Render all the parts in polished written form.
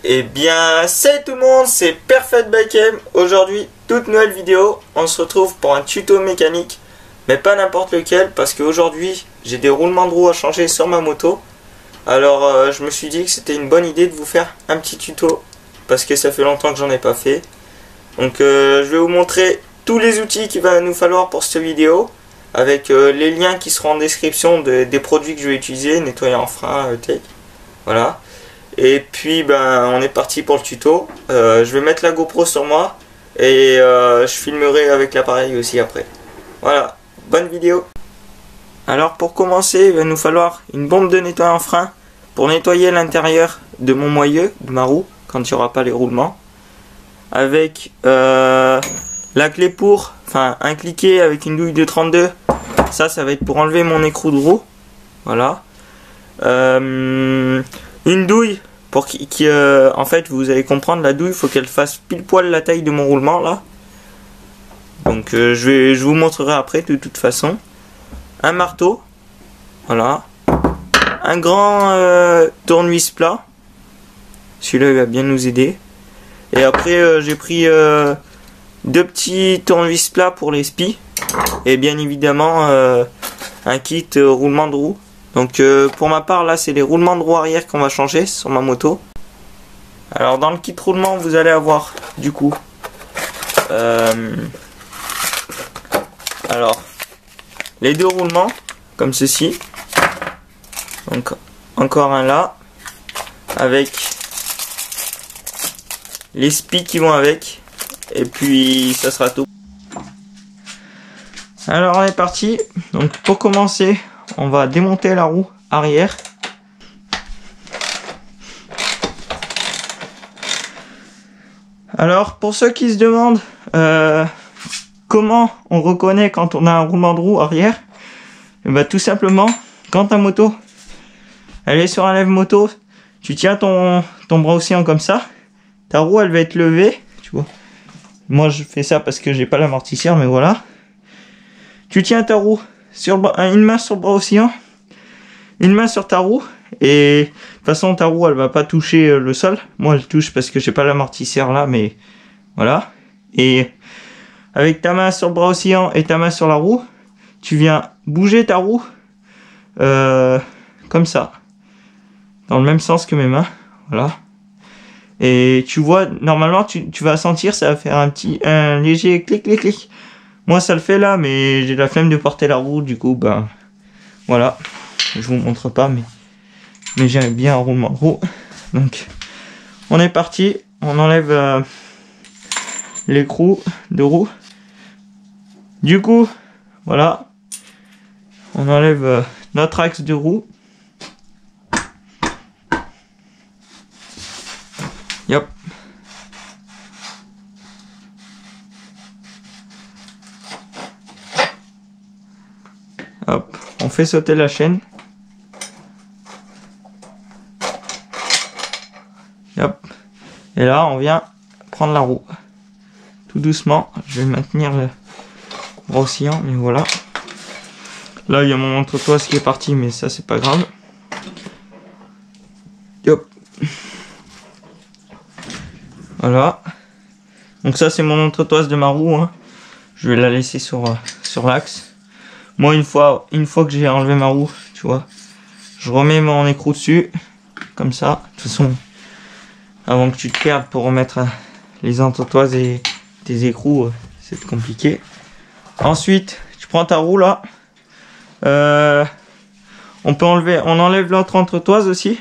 Eh bien, salut tout le monde, c'est Perfect by M. Aujourd'hui, toute nouvelle vidéo. On se retrouve pour un tuto mécanique, mais pas n'importe lequel, parce qu'aujourd'hui, j'ai des roulements de roues à changer sur ma moto. Alors, je me suis dit que c'était une bonne idée de vous faire un petit tuto, parce que ça fait longtemps que j'en ai pas fait. Donc, je vais vous montrer tous les outils qu'il va nous falloir pour cette vidéo, avec les liens qui seront en description des produits que je vais utiliser, nettoyant frein, tech. Voilà. Et puis on est parti pour le tuto. Je vais mettre la GoPro sur moi et je filmerai avec l'appareil aussi après. Voilà, bonne vidéo. Alors pour commencer, il va nous falloir une bombe de nettoyant frein pour nettoyer l'intérieur de mon moyeu, de ma roue, quand il n'y aura pas les roulements. Avec la clé pour, enfin un cliquet avec une douille de 32. Ça va être pour enlever mon écrou de roue. Voilà. Une douille pour en fait vous allez comprendre, la douille il faut qu'elle fasse pile poil la taille de mon roulement là. Donc je vous montrerai après de toute façon. Un marteau, voilà. Un grand tournevis plat, celui-là il va bien nous aider. Et après j'ai pris deux petits tournevis plats pour les spies et bien évidemment un kit roulement de roue. Donc pour ma part là c'est les roulements de roue arrière qu'on va changer sur ma moto. Alors dans le kit roulement vous allez avoir du coup alors les deux roulements comme ceci. Donc encore un là avec les spies qui vont avec et puis ça sera tout. Alors on est parti. Donc pour commencer on va démonter la roue arrière. Alors pour ceux qui se demandent comment on reconnaît quand on a un roulement de roue arrière, et bah, tout simplement quand ta moto elle est sur un lève moto, tu tiens ton bras oscillant comme ça, ta roue elle va être levée, tu vois. Moi je fais ça parce que j'ai pas l'amortisseur, mais voilà. Tu tiens ta roue sur une main sur le bras oscillant, une main sur ta roue, et de toute façon ta roue elle va pas toucher le sol. Moi elle touche parce que j'ai pas l'amortisseur là, mais voilà. Et avec ta main sur le bras oscillant et ta main sur la roue, tu viens bouger ta roue comme ça, dans le même sens que mes mains, voilà. Et tu vois, normalement tu vas sentir, ça va faire un léger clic clic clic. Moi ça le fait là, mais j'ai la flemme de porter la roue, du coup voilà, je vous montre pas, mais j'aime bien un roulement de roue. Donc on est parti, on enlève l'écrou de roue. Du coup voilà, on enlève notre axe de roue. Yep. Hop, on fait sauter la chaîne. Hop. Et là, on vient prendre la roue. Tout doucement, je vais maintenir le bras oscillant, mais voilà. Là, il y a mon entretoise qui est parti, mais ça, c'est pas grave. Hop. Voilà. Donc ça, c'est mon entretoise de ma roue, hein. Je vais la laisser sur l'axe. Moi, une fois que j'ai enlevé ma roue, tu vois, je remets mon écrou dessus, comme ça. De toute façon, avant que tu te perdes pour remettre les entretoises et tes écrous, c'est compliqué. Ensuite, tu prends ta roue là. On enlève l'autre entretoise aussi,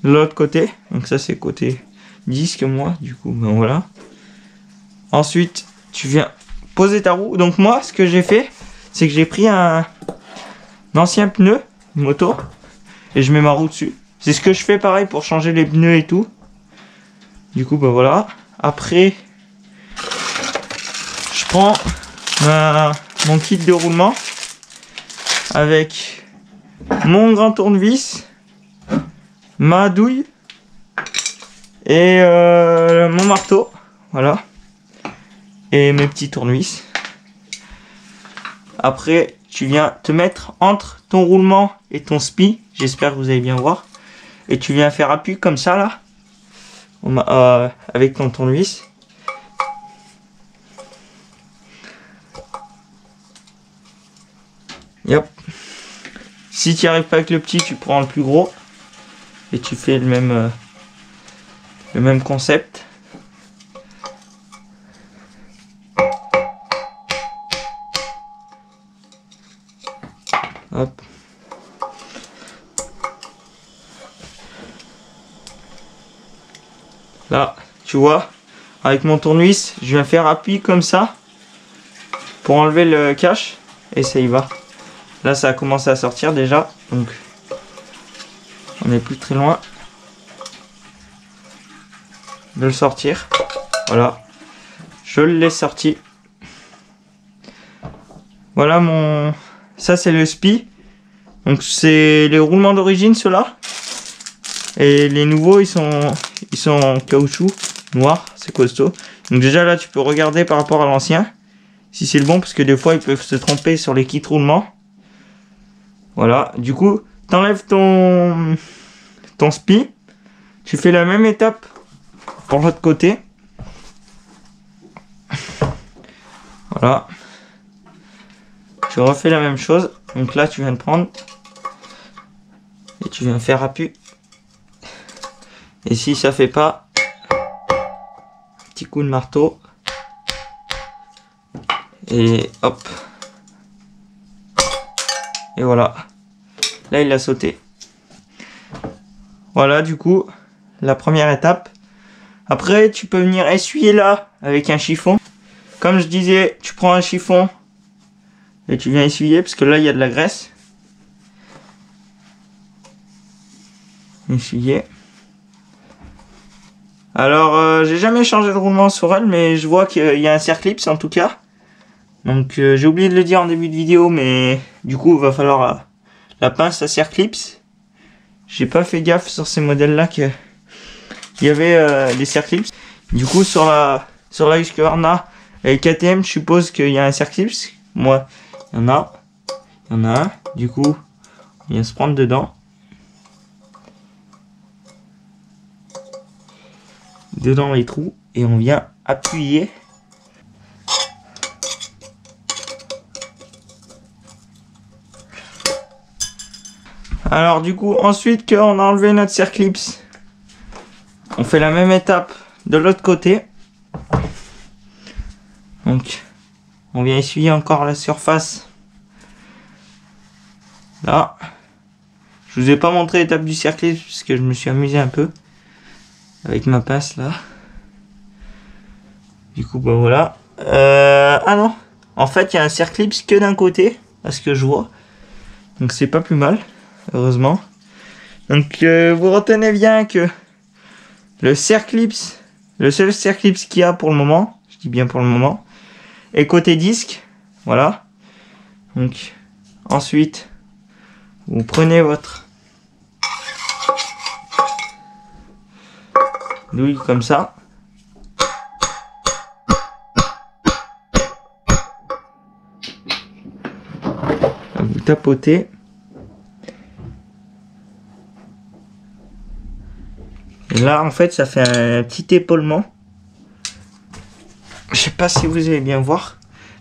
de l'autre côté. Donc ça, c'est côté disque, moi, du coup, voilà. Ensuite, tu viens poser ta roue. Donc moi, ce que j'ai fait, c'est que j'ai pris un ancien pneu moto et je mets ma roue dessus. C'est ce que je fais pareil pour changer les pneus et tout. Du coup, voilà. Après, je prends mon kit de roulement avec mon grand tournevis, ma douille et mon marteau. Voilà. Et mes petits tournevis. Après, tu viens te mettre entre ton roulement et ton spi. J'espère que vous allez bien voir. Et tu viens faire appui comme ça là. avec ton tournevis. Et hop. Si tu n'y arrives pas avec le petit, tu prends le plus gros et tu fais le même concept. Hop. Là, tu vois, avec mon tournevis, je viens faire appui comme ça pour enlever le cache et ça y va. Là, ça a commencé à sortir déjà, donc on n'est plus très loin de le sortir. Voilà, je l'ai sorti. Voilà ça c'est le SPI. Donc c'est les roulements d'origine ceux-là. Et les nouveaux ils sont en caoutchouc noir, c'est costaud. Donc déjà là tu peux regarder par rapport à l'ancien si c'est le bon, parce que des fois ils peuvent se tromper sur les kits roulements. Voilà, du coup t'enlèves ton SPI, tu fais la même étape pour l'autre côté. Voilà, tu refais la même chose. Donc là tu viens de prendre et tu viens faire appui. Et si ça fait pas, petit coup de marteau et hop, et voilà, là il a sauté. Voilà, du coup la première étape. Après tu peux venir essuyer là avec un chiffon. Comme je disais, tu prends un chiffon et tu viens essuyer, parce que là il y a de la graisse. Essuyer. Alors j'ai jamais changé de roulement sur elle, mais je vois qu'il y a un Circlips en tout cas. Donc j'ai oublié de le dire en début de vidéo, mais du coup il va falloir la pince à Circlips. J'ai pas fait gaffe sur ces modèles là qu'il y avait des Circlips. Du coup sur la Husqvarna et KTM, je suppose qu'il y a un Circlips. Moi il y en a un. Du coup on vient se prendre dedans. Dedans les trous et on vient appuyer. Alors du coup, ensuite qu'on a enlevé notre Circlips, on fait la même étape de l'autre côté. Donc on vient essuyer encore la surface. Là, je vous ai pas montré l'étape du Circlips parce que je me suis amusé un peu avec ma pince là. Du coup bah voilà. Ah non, en fait il y a un Circlips que d'un côté, à ce que je vois. Donc c'est pas plus mal, heureusement. Donc vous retenez bien que le Circlips, le seul Circlips qu'il y a pour le moment, je dis bien pour le moment, est côté disque. Voilà. Donc ensuite vous prenez votre douille comme ça. Vous tapotez. Et là en fait ça fait un petit épaulement. Je sais pas si vous allez bien voir,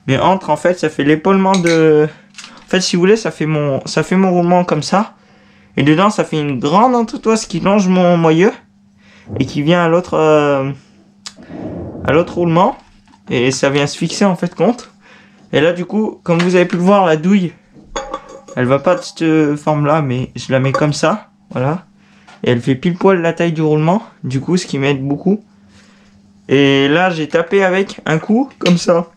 mais entre en fait ça fait l'épaulement de... En fait si vous voulez ça fait mon roulement comme ça. Et dedans ça fait une grande entretoise qui longe mon moyeu et qui vient à l'autre roulement, et ça vient se fixer en fait contre. Et là du coup comme vous avez pu le voir, la douille elle va pas de cette forme là, mais je la mets comme ça, voilà, et elle fait pile poil la taille du roulement, du coup ce qui m'aide beaucoup. Et là j'ai tapé avec un coup comme ça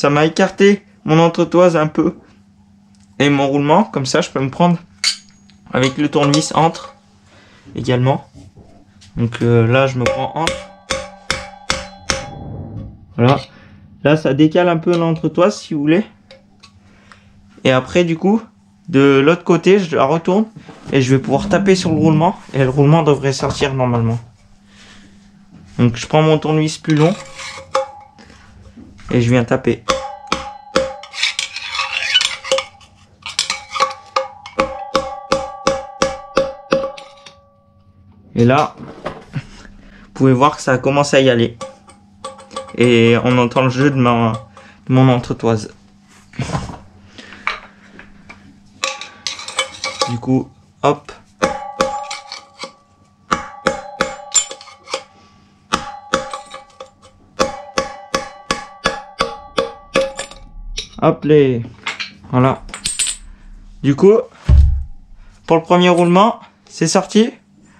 m'a écarté mon entretoise un peu et mon roulement, comme ça je peux me prendre avec le tournevis entre également. Donc là je me prends entre, voilà, là ça décale un peu l'entretoise si vous voulez. Et après du coup de l'autre côté je la retourne et je vais pouvoir taper sur le roulement et le roulement devrait sortir normalement. Donc je prends mon tournevis plus long et je viens taper. Et là, vous pouvez voir que ça a commencé à y aller. Et on entend le jeu de mon entretoise. Du coup, hop. Hop les. Voilà. Du coup, pour le premier roulement, c'est sorti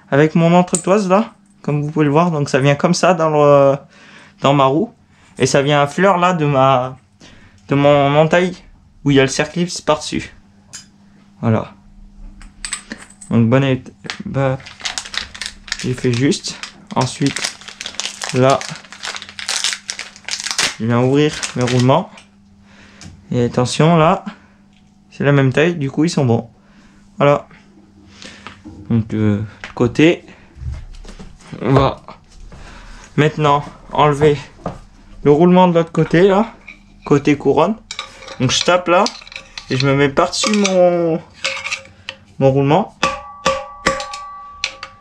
avec mon entretoise là, comme vous pouvez le voir. Donc ça vient comme ça dans ma roue. Et ça vient à fleur là de mon entaille où il y a le circlips par-dessus. Voilà. Donc bonnet, bah, j'ai fait juste. Ensuite, là, je viens ouvrir mes roulements. Et attention, là, c'est la même taille, du coup ils sont bons. Voilà. Donc côté, on va maintenant enlever le roulement de l'autre côté là, côté couronne. Donc je tape là et je me mets par-dessus mon roulement.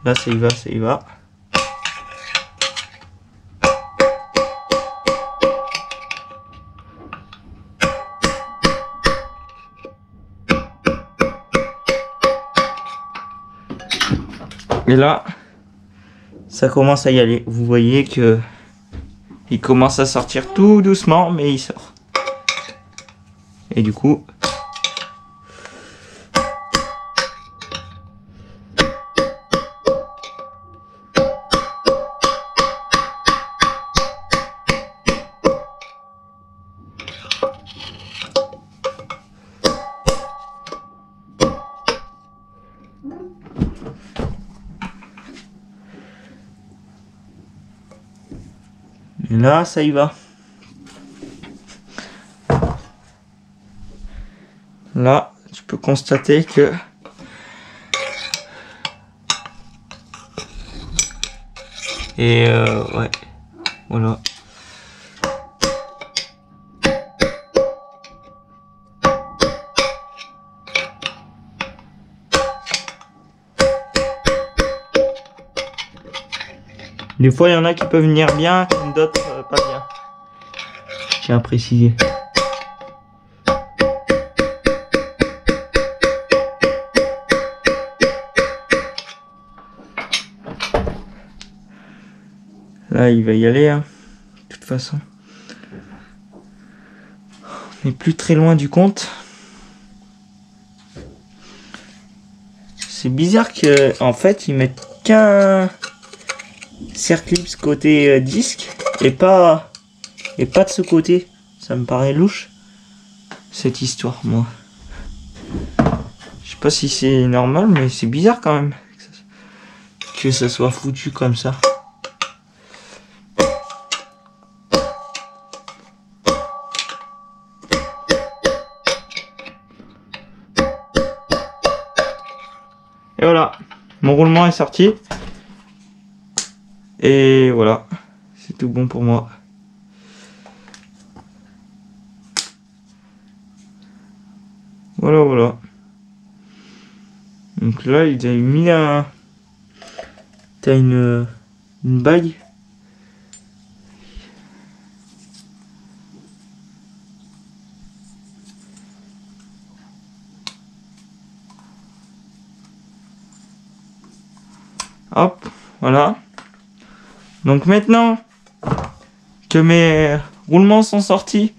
Là ça y va, ça y va. Et là, ça commence à y aller. Vous voyez que il commence à sortir tout doucement, mais il sort. Et du coup, et là, ça y va. Là, tu peux constater que ouais, voilà. Des fois, il y en a qui peuvent venir bien, comme d'autres pas bien. Je tiens à préciser. Là, il va y aller, hein, de toute façon. On n'est plus très loin du compte. C'est bizarre que, en fait, ils mettent qu'un circlips côté disque et pas de ce côté. Ça me paraît louche, cette histoire, moi. Je sais pas si c'est normal, mais c'est bizarre quand même que ça soit foutu comme ça. Et voilà, mon roulement est sorti. Et voilà, c'est tout bon pour moi. Voilà, voilà. Donc là, il a mis t'as une bague. Hop, voilà. Donc maintenant que mes roulements sont sortis,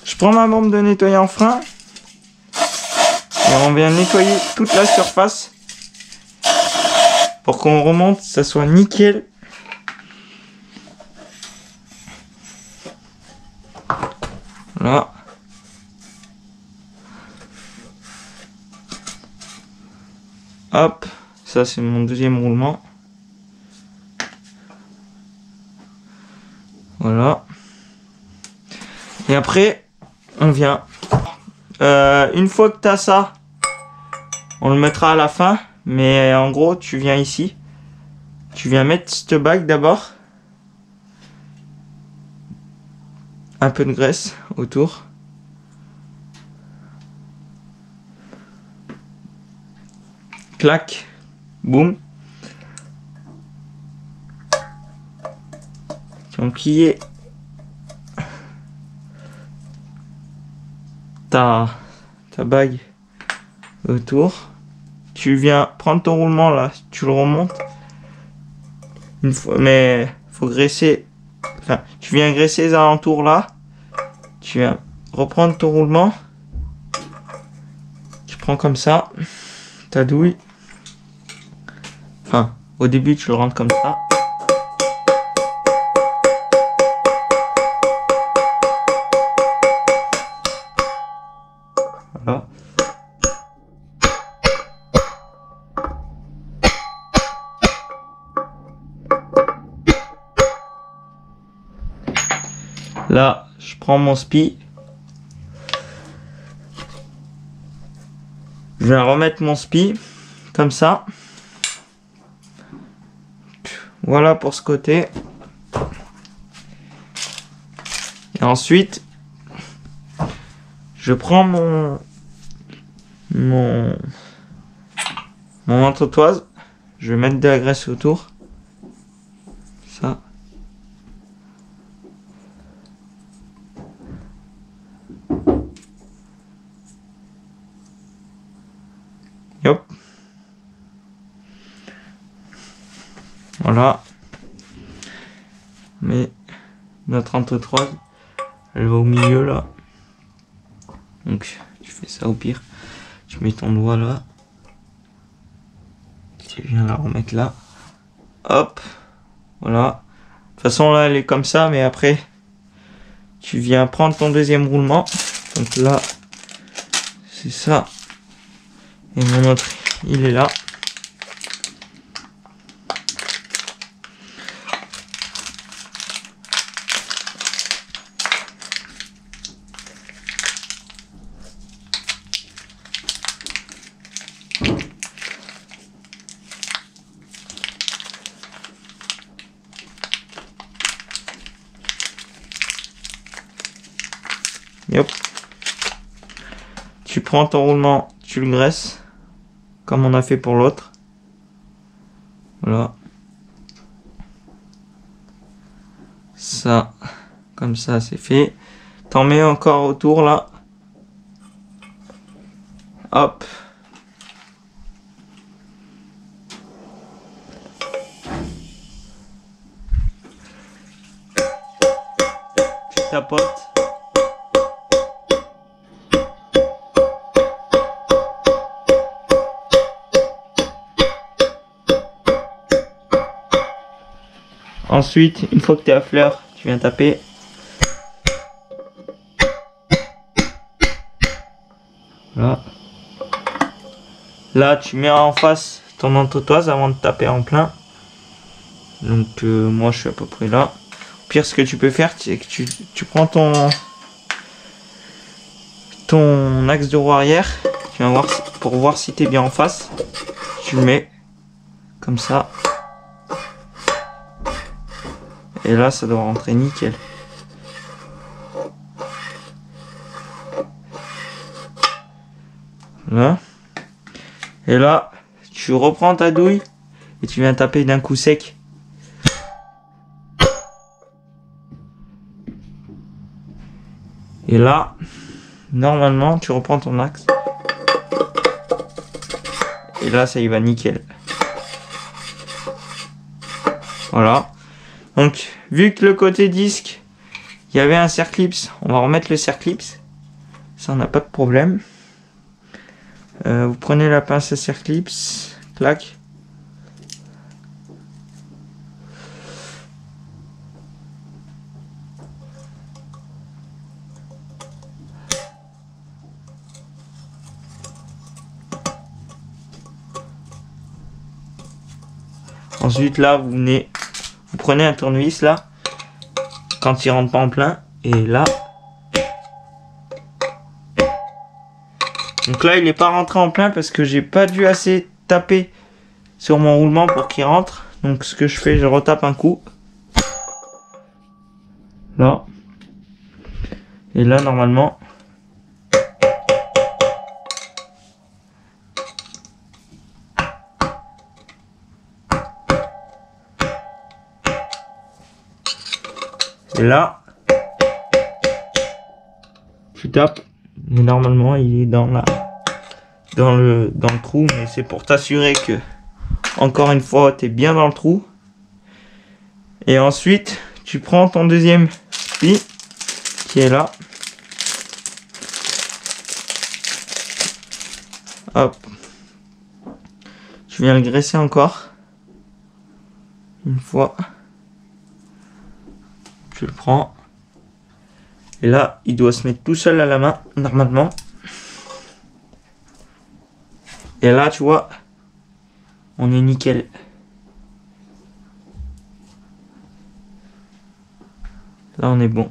je prends ma bombe de nettoyant frein et on vient nettoyer toute la surface pour qu'on remonte, ça soit nickel. Voilà. Hop, ça c'est mon deuxième roulement. Voilà. Et après, on vient. Une fois que tu as ça, on le mettra à la fin. Mais en gros, tu viens ici. Tu viens mettre cette bague d'abord. Un peu de graisse autour. Clac. Boum. tu vas plier ta bague autour. Tu viens prendre ton roulement là, tu le remontes. Une fois, mais faut graisser. Enfin, tu viens graisser les alentours là. Tu viens reprendre ton roulement. Tu prends comme ça ta douille. Enfin, au début tu le rentres comme ça. Voilà. Là, je prends mon spi. Je vais remettre mon spi comme ça. Voilà pour ce côté. Et ensuite, je prends mon entretoise. Je vais mettre de la graisse autour. Ça. Hop. Voilà. Mais notre entretoise, elle va au milieu là. Donc tu fais ça au pire. Tu mets ton doigt là. Tu viens la remettre là. Hop. Voilà. De toute façon là elle est comme ça, mais après tu viens prendre ton deuxième roulement. Donc là c'est ça. Et mon autre il est là. Et hop. Tu prends ton roulement, tu le graisses, comme on a fait pour l'autre. Voilà. Ça, comme ça, c'est fait. T'en mets encore autour là. Hop. Tu tapotes. Ensuite, une fois que tu es à fleur, tu viens taper. Voilà. Là, tu mets en face ton entretoise avant de taper en plein. Donc, moi, je suis à peu près là. Au pire, ce que tu peux faire, c'est que tu prends ton axe de roue arrière. Tu vas voir pour voir si tu es bien en face. Tu le mets comme ça. Et là, ça doit rentrer nickel. Voilà. Et là, tu reprends ta douille et tu viens taper d'un coup sec. Et là, normalement, tu reprends ton axe. Et là, ça y va nickel. Voilà. Donc, vu que le côté disque, il y avait un circlips, on va remettre le circlips. Ça, on n'a pas de problème. Vous prenez la pince à circlips, clac. Ensuite, là, vous prenez un tournevis là, quand il rentre pas en plein, et là. Donc là, il n'est pas rentré en plein parce que j'ai pas dû assez taper sur mon roulement pour qu'il rentre. Donc ce que je fais, je retape un coup. Là. Et là, normalement. Et là, tu tapes, mais normalement il est dans le trou, mais c'est pour t'assurer que, encore une fois, tu es bien dans le trou. Et ensuite, tu prends ton deuxième spi qui est là. Hop. Tu viens le graisser encore. Une fois. Tu le prends. Et là, il doit se mettre tout seul à la main, normalement. Et là, tu vois, on est nickel. Là, on est bon.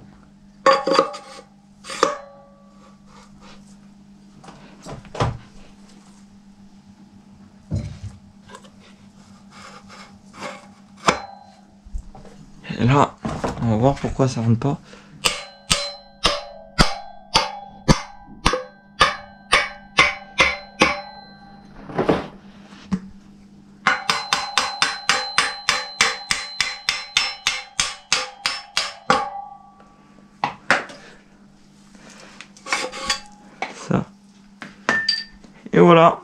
Et là, on va voir pourquoi ça rentre pas. Ça. Et voilà.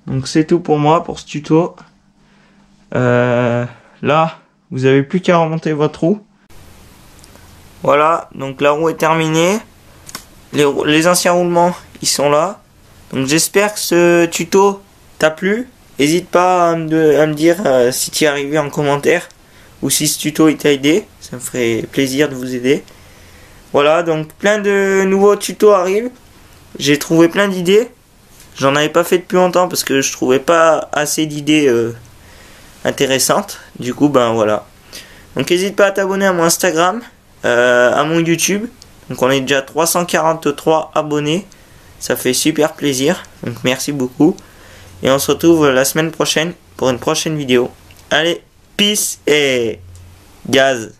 Donc c'est tout pour moi pour ce tuto. Là, vous avez plus qu'à remonter votre roue. Voilà, donc la roue est terminée. Les anciens roulements, ils sont là. Donc j'espère que ce tuto t'a plu. N'hésite pas à me dire si tu es arrivé en commentaire ou si ce tuto t'a aidé. Ça me ferait plaisir de vous aider. Voilà, donc plein de nouveaux tutos arrivent. J'ai trouvé plein d'idées. J'en avais pas fait depuis longtemps parce que je trouvais pas assez d'idées intéressantes. Du coup, ben voilà. Donc n'hésite pas à t'abonner à mon Instagram, à mon YouTube. Donc on est déjà 343 abonnés. Ça fait super plaisir. Donc merci beaucoup. Et on se retrouve la semaine prochaine pour une prochaine vidéo. Allez, peace et gaz.